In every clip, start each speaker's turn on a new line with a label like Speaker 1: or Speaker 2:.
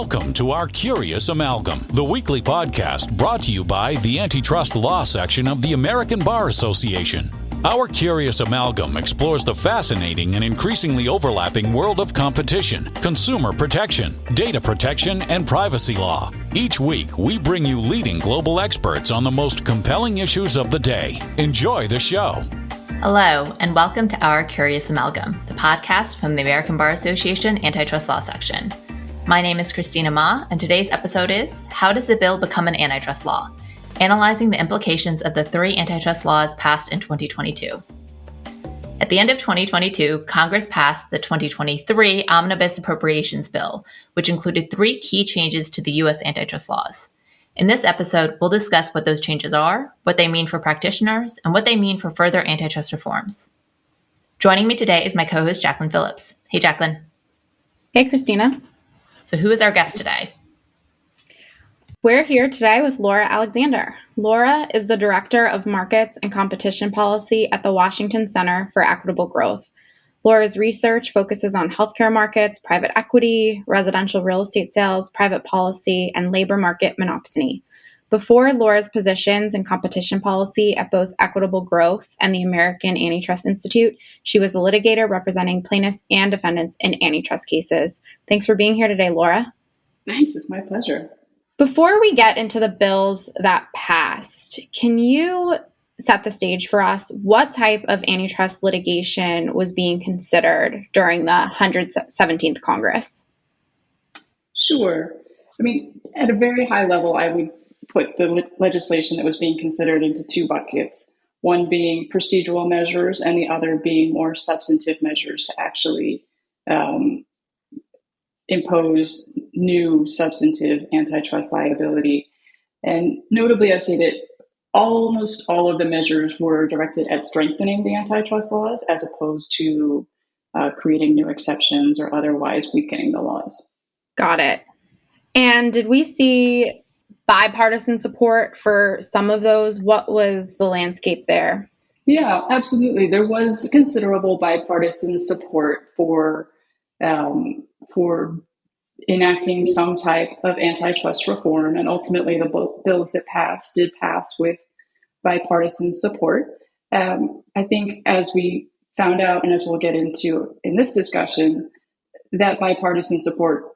Speaker 1: Welcome to our Curious Amalgam, the weekly podcast brought to you by the Antitrust Law section of the American Bar Association. Our Curious Amalgam explores the fascinating and increasingly overlapping world of competition, consumer protection, data protection, and privacy law. Each week, we bring you leading global experts on the most compelling issues of the day. Enjoy the show.
Speaker 2: Hello, and welcome to Our Curious Amalgam, the podcast from the American Bar Association Antitrust Law section. My name is Christina Ma, and today's episode is How Does the Bill Become an Antitrust Law? Analyzing the implications of the 3 antitrust laws passed in 2022. At the end of 2022, Congress passed the 2023 Omnibus Appropriations Bill, which included 3 key changes to the U.S. antitrust laws. In this episode, we'll discuss what those changes are, what they mean for practitioners, and what they mean for further antitrust reforms. Joining me today is my co-host, Jaclyn Phillips. Hey, Jaclyn.
Speaker 3: Hey, Christina.
Speaker 2: So who is our guest today?
Speaker 3: We're here today with Laura Alexander. Laura is the Director of Markets and Competition Policy at the Washington Center for Equitable Growth. Laura's research focuses on healthcare markets, private equity, residential real estate sales, private policy, and labor market monopsony. Before Laura's positions in competition policy at both Equitable Growth and the American Antitrust Institute, she was a litigator representing plaintiffs and defendants in antitrust cases. Thanks for being here today, Laura.
Speaker 4: Thanks, it's my pleasure.
Speaker 3: Before we get into the bills that passed, can you set the stage for us? What type of antitrust litigation was being considered during the 117th Congress?
Speaker 4: Sure. At a very high level, I would put the legislation that was being considered into 2 buckets, one being procedural measures and the other being more substantive measures to actually impose new substantive antitrust liability. And notably, I'd say that almost all of the measures were directed at strengthening the antitrust laws as opposed to creating new exceptions or otherwise weakening the laws.
Speaker 3: Got it. And did we see bipartisan support for some of those? What was the landscape there?
Speaker 4: Yeah, absolutely. There was considerable bipartisan support for enacting some type of antitrust reform, and ultimately the bills that passed did pass with bipartisan support. I think as we found out, and as we'll get into in this discussion, that bipartisan support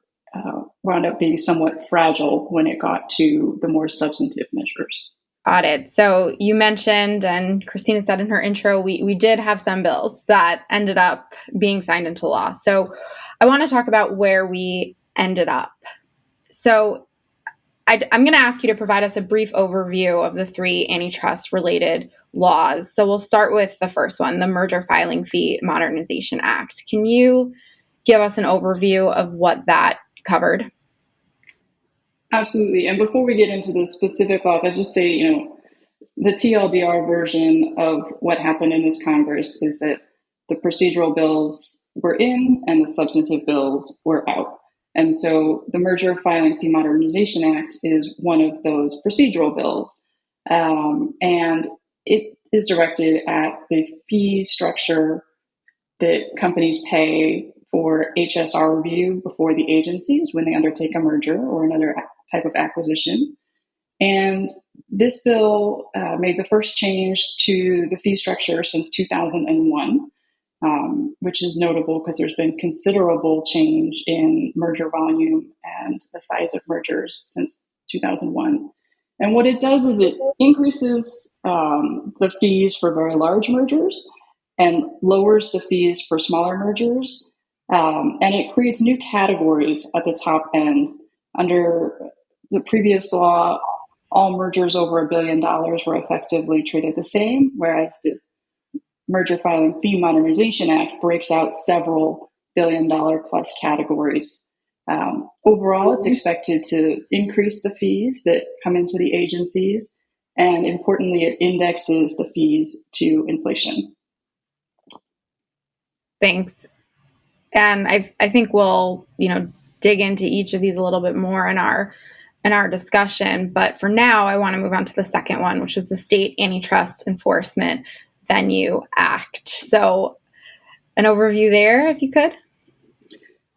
Speaker 4: wound up being somewhat fragile when it got to the more substantive measures.
Speaker 3: Got it. So you mentioned, and Christina said in her intro, we did have some bills that ended up being signed into law. So I want to talk about where we ended up. So I'm going to ask you to provide us a brief overview of the 3 antitrust-related laws. So we'll start with the first one, the Merger Filing Fee Modernization Act. Can you give us an overview of what that covered?
Speaker 4: Absolutely. And before we get into the specific laws, I just say, the TLDR version of what happened in this Congress is that the procedural bills were in and the substantive bills were out. And so the Merger Filing Fee Modernization Act is one of those procedural bills. And it is directed at the fee structure that companies pay for HSR review before the agencies when they undertake a merger or another type of acquisition. And this bill made the first change to the fee structure since 2001, which is notable because there's been considerable change in merger volume and the size of mergers since 2001. And what it does is it increases the fees for very large mergers and lowers the fees for smaller mergers. And it creates new categories at the top end. Under the previous law, all mergers over $1 billion were effectively treated the same, whereas the Merger Filing Fee Modernization Act breaks out several billion-dollar-plus categories. Overall, it's expected to increase the fees that come into the agencies, and importantly, it indexes the fees to inflation.
Speaker 3: Thanks. And I think we'll, dig into each of these a little bit more in our discussion. But for now, I want to move on to the second one, which is the State Antitrust Enforcement Venue Act. So an overview there, if you could.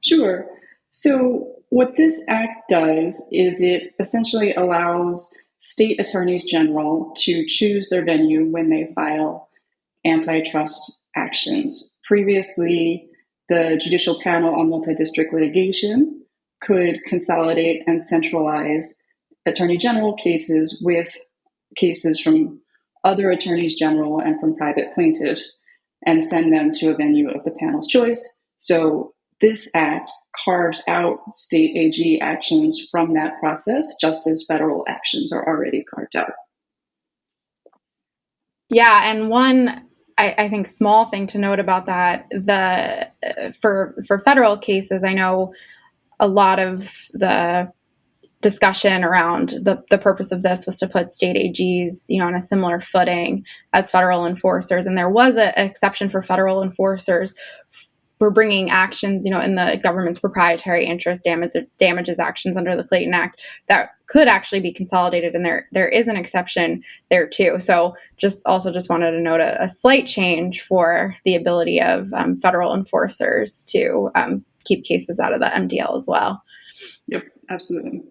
Speaker 4: Sure. So what this act does is it essentially allows state attorneys general to choose their venue when they file antitrust actions. Previously, the Judicial Panel on Multi-District Litigation could consolidate and centralize attorney general cases with cases from other attorneys general and from private plaintiffs and send them to a venue of the panel's choice. So this act carves out state AG actions from that process, just as federal actions are already carved out.
Speaker 3: Yeah, and one, I think, small thing to note about that, for federal cases, I know a lot of the discussion around the purpose of this was to put state AGs, on a similar footing as federal enforcers. And there was an exception for federal enforcers for bringing actions, in the government's proprietary interest damages actions under the Clayton Act that could actually be consolidated. And there is an exception there too. So just wanted to note a slight change for the ability of federal enforcers to keep cases out of the MDL as well.
Speaker 4: Yep, absolutely.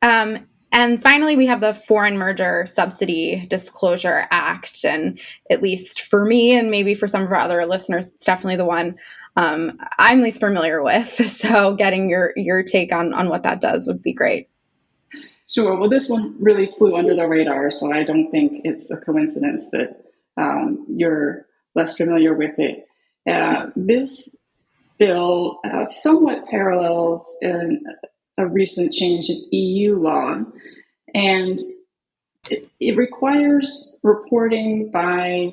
Speaker 3: And finally, we have the Foreign Merger Subsidy Disclosure Act. And at least for me, and maybe for some of our other listeners, it's definitely the one I'm least familiar with. So getting your take on what that does would be great.
Speaker 4: Sure. Well, this one really flew under the radar, so I don't think it's a coincidence that you're less familiar with it. This bill somewhat parallels a recent change in EU law, and it requires reporting by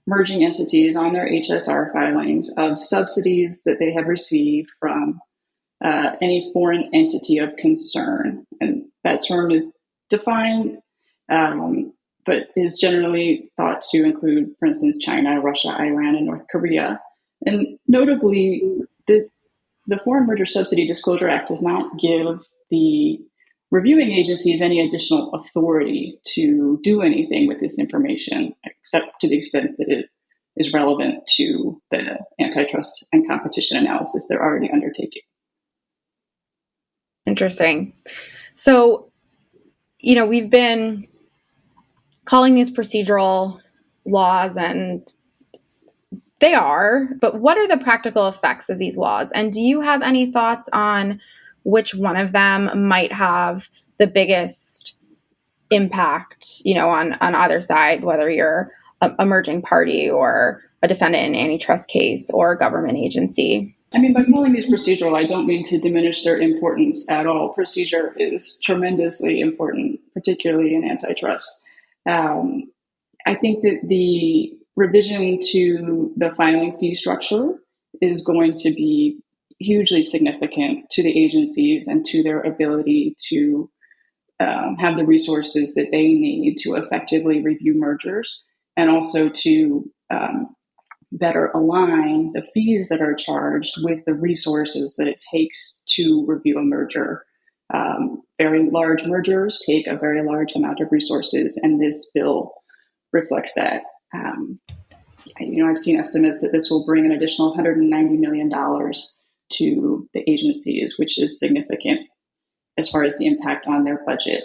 Speaker 4: merging entities on their HSR filings of subsidies that they have received from any foreign entity of concern. And that term is defined, but is generally thought to include, for instance, China, Russia, Iran, and North Korea. And notably, the Foreign Merger Subsidy Disclosure Act does not give the reviewing agencies any additional authority to do anything with this information, except to the extent that it is relevant to the antitrust and competition analysis they're already undertaking.
Speaker 3: Interesting. So, we've been calling these procedural laws, and they are, but what are the practical effects of these laws? And do you have any thoughts on which one of them might have the biggest impact, on either side, whether you're a merging party or a defendant in an antitrust case or a government agency?
Speaker 4: I mean, by calling these procedural, I don't mean to diminish their importance at all. Procedure is tremendously important, particularly in antitrust. I think that the revision to the filing fee structure is going to be hugely significant to the agencies and to their ability to have the resources that they need to effectively review mergers, and also to better align the fees that are charged with the resources that it takes to review a merger. Very large mergers take a very large amount of resources, and this bill reflects that. I've seen estimates that this will bring an additional $190 million to the agencies, which is significant as far as the impact on their budget.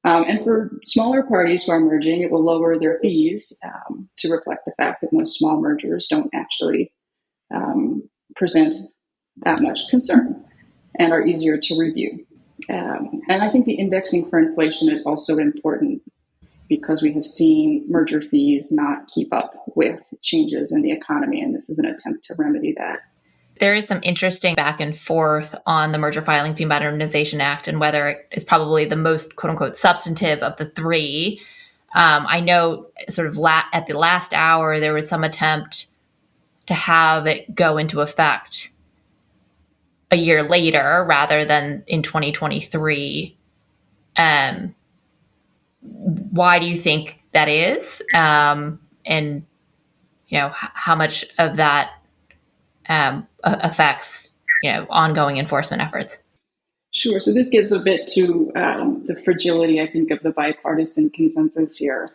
Speaker 4: And for smaller parties who are merging, it will lower their fees to reflect the fact that most small mergers don't actually present that much concern and are easier to review. And I think the indexing for inflation is also important, because we have seen merger fees not keep up with changes in the economy, and this is an attempt to remedy that.
Speaker 2: There is some interesting back and forth on the Merger Filing Fee Modernization Act and whether it is probably the most, quote unquote, substantive of the three. I know sort of at the last hour, there was some attempt to have it go into effect a year later rather than in 2023. Why do you think that is? And, how much of that affects, ongoing enforcement efforts?
Speaker 4: Sure. So this gets a bit to the fragility, I think, of the bipartisan consensus here.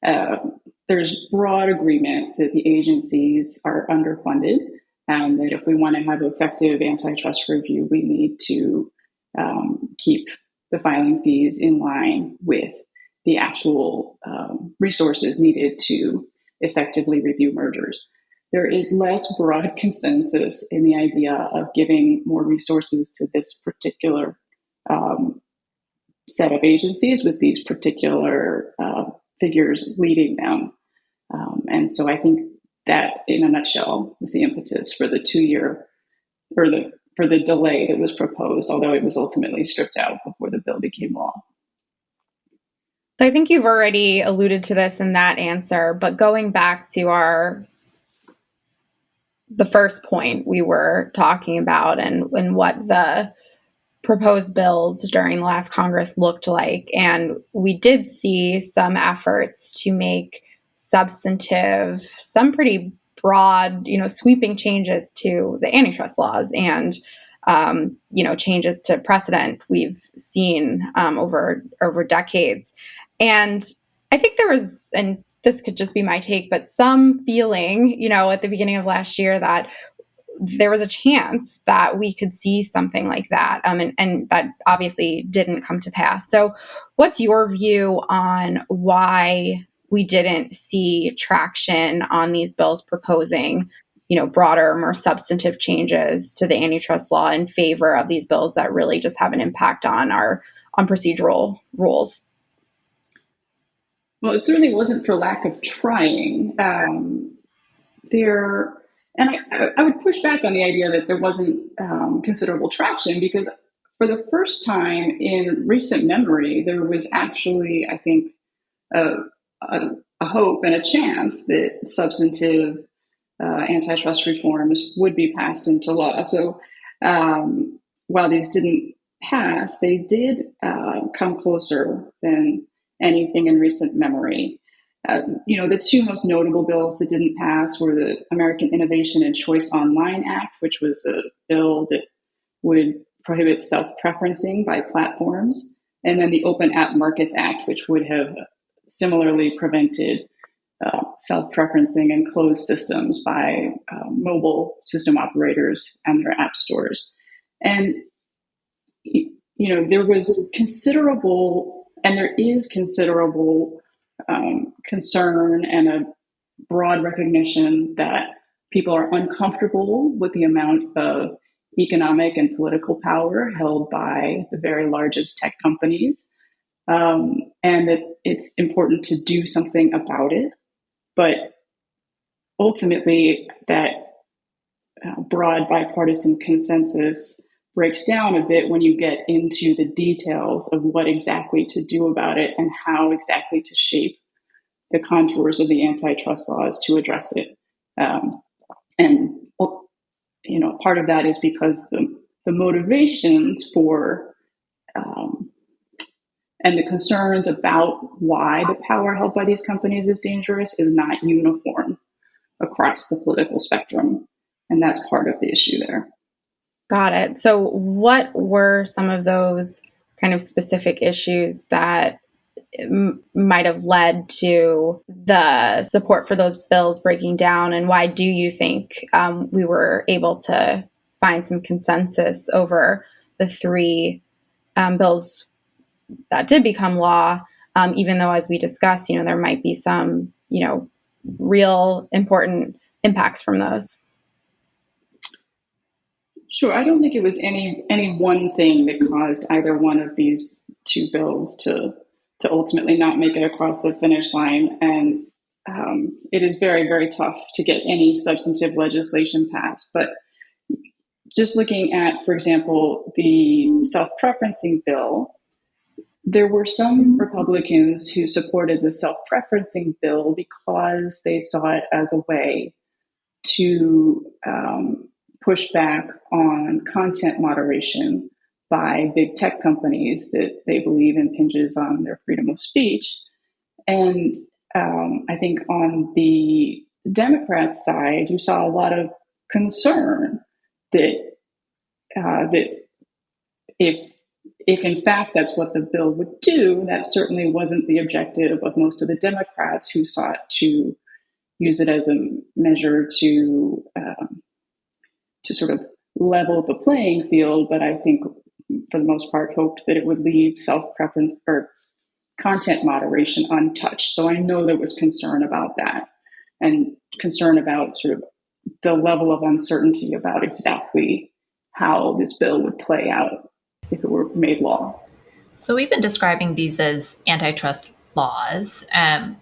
Speaker 4: There's broad agreement that the agencies are underfunded, and that if we want to have effective antitrust review, we need to keep the filing fees in line with the actual resources needed to effectively review mergers. There is less broad consensus in the idea of giving more resources to this particular set of agencies with these particular figures leading them. And so I think that, in a nutshell, is the impetus for the 2-year, or for the delay that was proposed, although it was ultimately stripped out before the bill became law.
Speaker 3: So I think you've already alluded to this in that answer, but going back to the first point we were talking about and what the proposed bills during the last Congress looked like. And we did see some efforts to make substantive, some pretty broad, sweeping changes to the antitrust laws and, changes to precedent we've seen over decades. And I think there was, and this could just be my take, but some feeling, at the beginning of last year that there was a chance that we could see something like that. And that obviously didn't come to pass. So what's your view on why we didn't see traction on these bills proposing, broader, more substantive changes to the antitrust law in favor of these bills that really just have an impact on procedural rules?
Speaker 4: Well, it certainly wasn't for lack of trying. And I would push back on the idea that there wasn't considerable traction, because for the first time in recent memory, there was actually, I think, a hope and a chance that substantive antitrust reforms would be passed into law. So while these didn't pass, they did come closer than anything in recent memory. The two most notable bills that didn't pass were the American Innovation and Choice Online Act, which was a bill that would prohibit self-preferencing by platforms, and then the Open App Markets Act, which would have similarly prevented self-preferencing and closed systems by mobile system operators and their app stores. And, there was considerable, and there is considerable concern and a broad recognition that people are uncomfortable with the amount of economic and political power held by the very largest tech companies, and that it's important to do something about it. But ultimately, that broad bipartisan consensus breaks down a bit when you get into the details of what exactly to do about it and how exactly to shape the contours of the antitrust laws to address it. Part of that is because the motivations for and the concerns about why the power held by these companies is dangerous is not uniform across the political spectrum. And that's part of the issue there.
Speaker 3: Got it. So what were some of those kind of specific issues that might have led to the support for those bills breaking down? And why do you think we were able to find some consensus over the three bills that did become law, even though, as we discussed, there might be some, real important impacts from those?
Speaker 4: Sure. I don't think it was any one thing that caused either one of these two bills to ultimately not make it across the finish line. And it is very, very tough to get any substantive legislation passed. But just looking at, for example, the self-preferencing bill, there were some Republicans who supported the self-preferencing bill because they saw it as a way to push back on content moderation by big tech companies that they believe impinges on their freedom of speech. And I think on the Democrat side, you saw a lot of concern that if in fact that's what the bill would do, that certainly wasn't the objective of most of the Democrats who sought to use it as a measure to sort of level the playing field. But I think for the most part, hoped that it would leave self-preference or content moderation untouched. So I know there was concern about that, and concern about sort of the level of uncertainty about exactly how this bill would play out if it were made law.
Speaker 2: So we've been describing these as antitrust laws,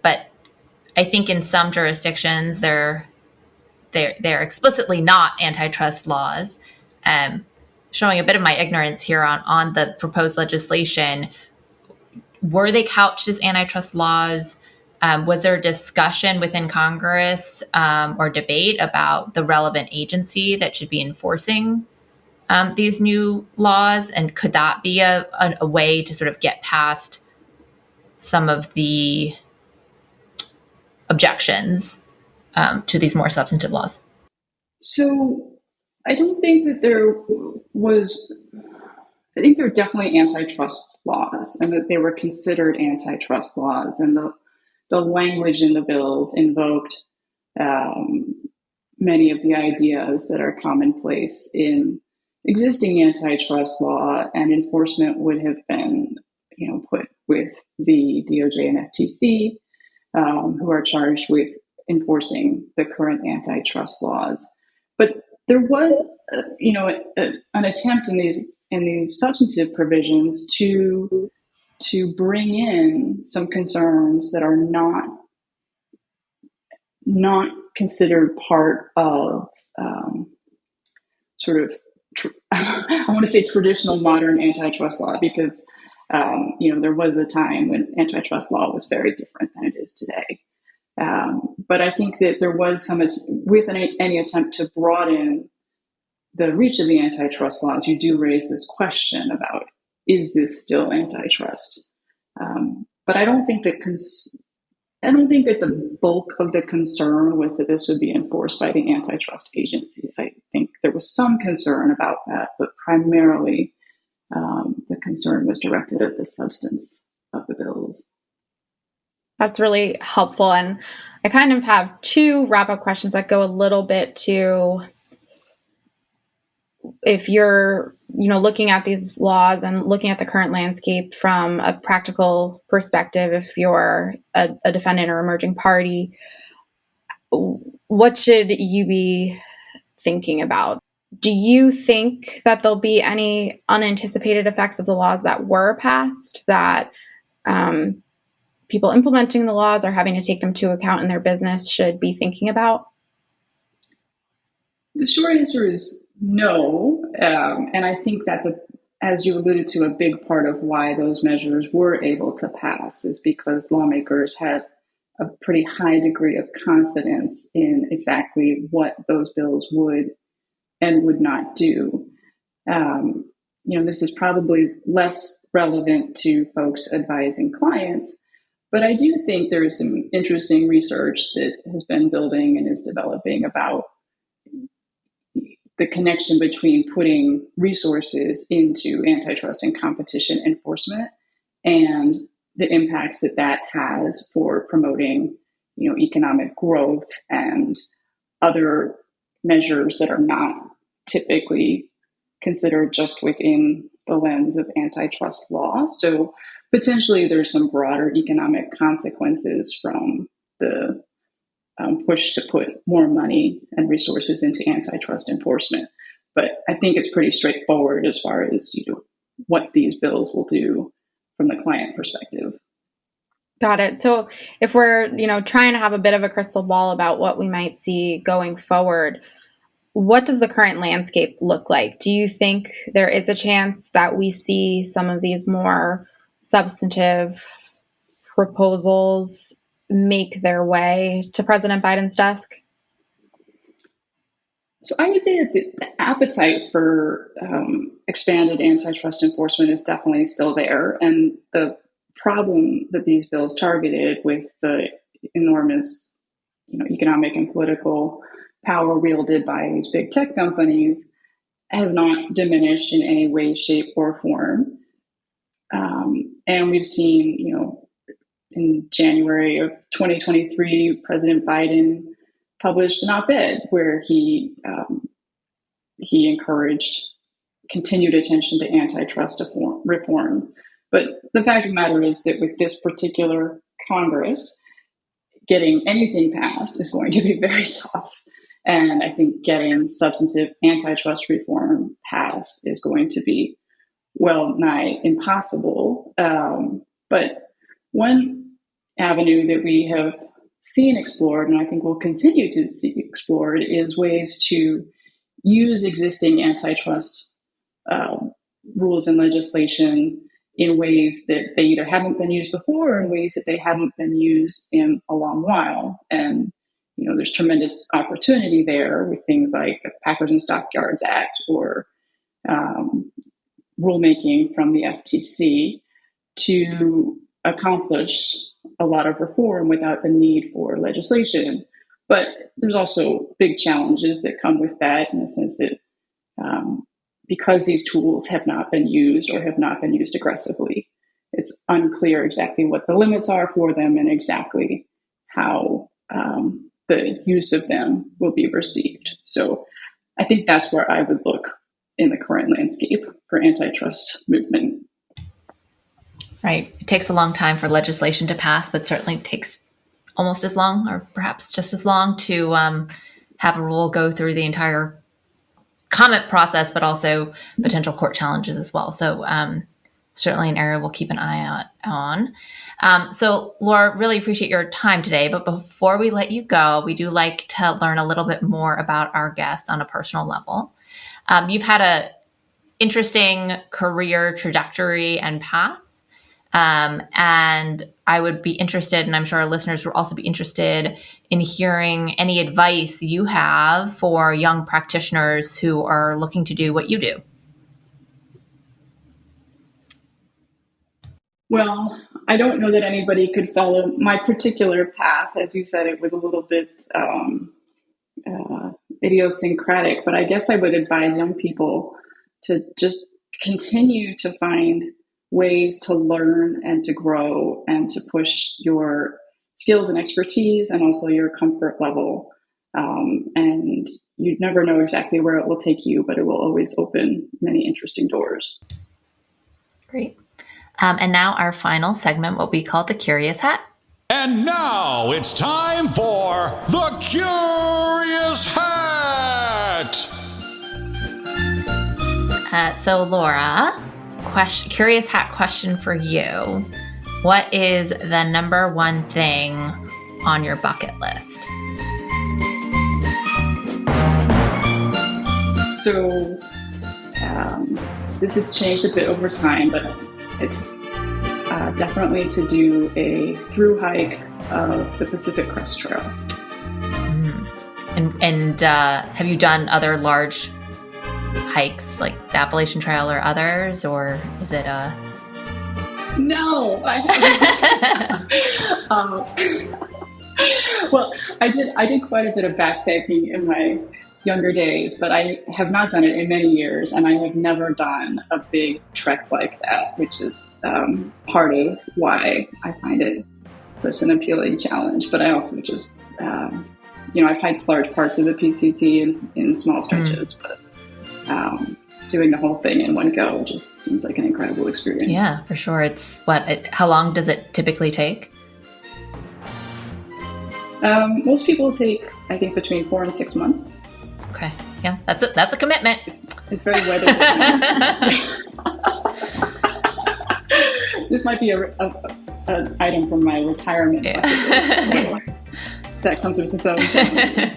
Speaker 2: but I think in some jurisdictions they're explicitly not antitrust laws. Showing a bit of my ignorance here on the proposed legislation, were they couched as antitrust laws? Was there discussion within Congress or debate about the relevant agency that should be enforcing these new laws? And could that be a way to sort of get past some of the objections to these more substantive laws?
Speaker 4: So I don't think that there was, I think there are definitely antitrust laws, and that they were considered antitrust laws, and the language in the bills invoked many of the ideas that are commonplace in existing antitrust law, and enforcement would have been, put with the DOJ and FTC, who are charged with enforcing the current antitrust laws. But there was, an attempt in these substantive provisions to bring in some concerns that are not considered part of I want to say traditional modern antitrust law, because there was a time when antitrust law was very different than it is today. But I think that there was some, with any attempt to broaden the reach of the antitrust laws, you do raise this question about, is this still antitrust? But I don't think that the bulk of the concern was that this would be enforced by the antitrust agencies. I think there was some concern about that, but primarily the concern was directed at the substance of the bills.
Speaker 3: That's really helpful. And I kind of have two wrap-up questions that go a little bit to, if you're, looking at these laws and looking at the current landscape from a practical perspective, if you're a defendant or emerging party, what should you be thinking about? Do you think that there'll be any unanticipated effects of the laws that were passed that people implementing the laws or having to take them to account in their business should be thinking about?
Speaker 4: The short answer is no. And I think that's, as you alluded to, a big part of why those measures were able to pass, is because lawmakers had a pretty high degree of confidence in exactly what those bills would and would not do. This is probably less relevant to folks advising clients, but I do think there is some interesting research that has been building and is developing about the connection between putting resources into antitrust and competition enforcement and the impacts that has for promoting, economic growth and other measures that are not typically considered just within the lens of antitrust law. So potentially there's some broader economic consequences from the push to put more money and resources into antitrust enforcement. But I think it's pretty straightforward as far as what these bills will do from the client perspective.
Speaker 3: Got it. So if we're, trying to have a bit of a crystal ball about what we might see going forward, what does the current landscape look like? Do you think there is a chance that we see some of these more substantive proposals make their way to President Biden's desk?
Speaker 4: So I would say that the appetite for expanded antitrust enforcement is definitely still there. And the problem that these bills targeted, with the enormous economic and political power wielded by these big tech companies, has not diminished in any way, shape, or form. And we've seen, in January of 2023, President Biden published an op-ed where he encouraged continued attention to antitrust reform. But the fact of the matter is that with this particular Congress, getting anything passed is going to be very tough. And I think getting substantive antitrust reform passed is going to be well nigh impossible. But one avenue that we have seen explored, and I think we'll continue to see explored, is ways to use existing antitrust rules and legislation in ways that they either haven't been used before or in ways that they haven't been used in a long while. And, there's tremendous opportunity there with things like the Packers and Stockyards Act or rulemaking from the FTC to accomplish a lot of reform without the need for legislation. But there's also big challenges that come with that, in the sense that because these tools have not been used or have not been used aggressively, it's unclear exactly what the limits are for them and exactly how the use of them will be received. So I think that's where I would look in the current landscape for antitrust movement.
Speaker 2: Right. It takes a long time for legislation to pass, but certainly takes almost as long, or perhaps just as long, to have a rule go through the entire comment process, but also potential court challenges as well. So certainly an area we'll keep an eye out on. So Laura, really appreciate your time today. But before we let you go, we do like to learn a little bit more about our guests on a personal level. You've had a interesting career trajectory and path. And I would be interested, and I'm sure our listeners will also be interested in hearing any advice you have for young practitioners who are looking to do what you do.
Speaker 4: Well, I don't know that anybody could follow my particular path. As you said, it was a little bit idiosyncratic, but I guess I would advise young people to just continue to find ways to learn and to grow and to push your skills and expertise and also your comfort level. And you'd never know exactly where it will take you, but it will always open many interesting doors.
Speaker 2: Great. And now our final segment, what we call the Curious Hat.
Speaker 1: And now it's time for the Curious Hat.
Speaker 2: So Laura, Curious Hat question for you. What is the number one thing on your bucket list?
Speaker 4: So this has changed a bit over time, but it's definitely to do a through hike of the Pacific Crest Trail.
Speaker 2: And have you done other large hikes like the Appalachian Trail or others, or is it
Speaker 4: No, I haven't. Well, I did quite a bit of backpacking in my younger days, but I have not done it in many years, and I have never done a big trek like that, which is part of why I find it such an appealing challenge. But I also just, I've hiked large parts of the PCT in small stretches, but doing the whole thing in one go just seems like an incredible experience.
Speaker 2: Yeah, for sure. How long does it typically take?
Speaker 4: Most people take, I think, between 4 and 6 months.
Speaker 2: Okay. Yeah, that's a commitment.
Speaker 4: It's very weather. This might be an item from my retirement.
Speaker 2: Yeah.
Speaker 4: That comes with its own challenge.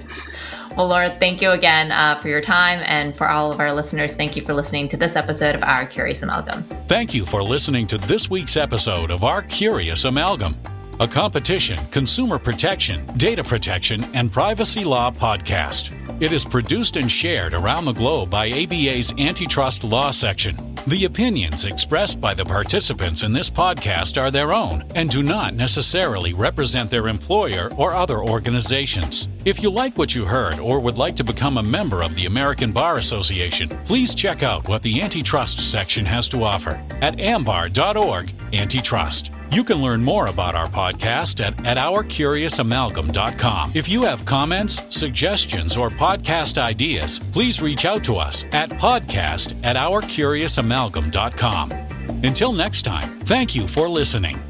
Speaker 2: Well, Laura, thank you again for your time. And for all of our listeners, thank you for listening to this episode of Our Curious Amalgam.
Speaker 1: Thank you for listening to this week's episode of Our Curious Amalgam, a competition, consumer protection, data protection, and privacy law podcast. It is produced and shared around the globe by ABA's Antitrust Law Section. The opinions expressed by the participants in this podcast are their own and do not necessarily represent their employer or other organizations. If you like what you heard or would like to become a member of the American Bar Association, please check out what the Antitrust section has to offer at ambar.org/antitrust. You can learn more about our podcast at ourcuriousamalgam.com. If you have comments, suggestions, or podcast ideas, please reach out to us at podcast@ourcuriousamalgam.com. Until next time, thank you for listening.